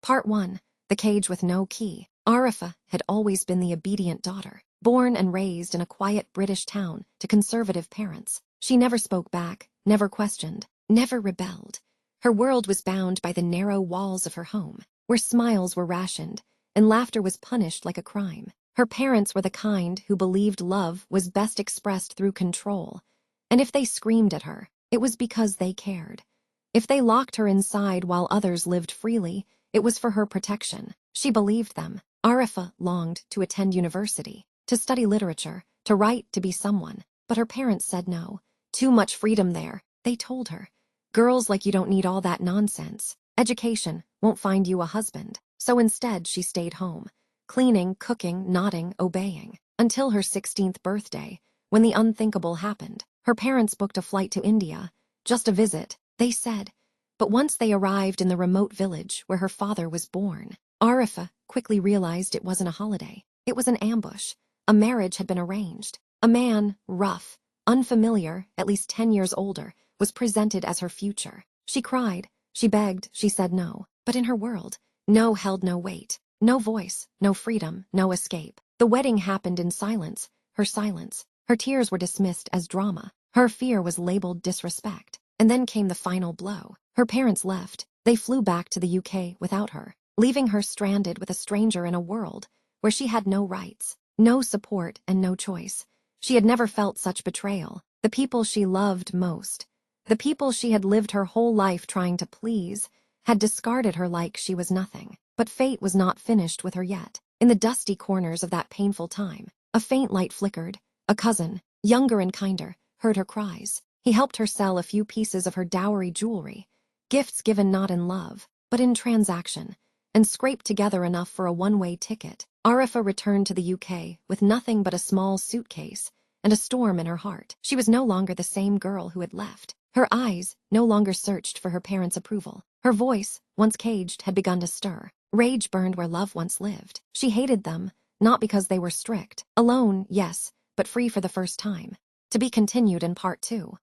Part 1. The Cage with No Key. Arifa had always been the obedient daughter, born and raised in a quiet British town to conservative parents. She never spoke back, never questioned, never rebelled. Her world was bound by the narrow walls of her home, where smiles were rationed and laughter was punished like a crime. Her parents were the kind who believed love was best expressed through control, and if they screamed at her, it was because they cared. If they locked her inside while others lived freely, it was for her protection. She believed them. Arifa longed to attend university, to study literature, to write, to be someone. But her parents said no. Too much freedom there, they told her. Girls like you don't need all that nonsense. Education won't find you a husband. So instead, she stayed home, cleaning, cooking, nodding, obeying, until her 16th birthday, when the unthinkable happened. Her parents booked a flight to India, just a visit, they said. But once they arrived in the remote village where her father was born, Arifa quickly realized it wasn't a holiday. It was an ambush. A marriage had been arranged. A man, rough, unfamiliar, at least 10 years older, was presented as her future. She cried, she begged, she said no. But in her world, no held no weight, no voice, no freedom, no escape. The wedding happened in silence, her silence. Her tears were dismissed as drama. Her fear was labeled disrespect. And then came the final blow. Her parents left. They flew back to the UK without her, leaving her stranded with a stranger in a world where she had no rights, no support, and no choice. She had never felt such betrayal. The people she loved most, the people she had lived her whole life trying to please, had discarded her like she was nothing. But fate was not finished with her yet. In the dusty corners of that painful time, a faint light flickered. A cousin, younger and kinder, heard her cries. He helped her sell a few pieces of her dowry jewelry, gifts given not in love, but in transaction, and scraped together enough for a one-way ticket. Arifa returned to the UK with nothing but a small suitcase and a storm in her heart. She was no longer the same girl who had left. Her eyes no longer searched for her parents' approval. Her voice, once caged, had begun to stir. Rage burned where love once lived. She hated them, not because they were strict. Alone, yes, but free for the first time. To be continued in Part 2.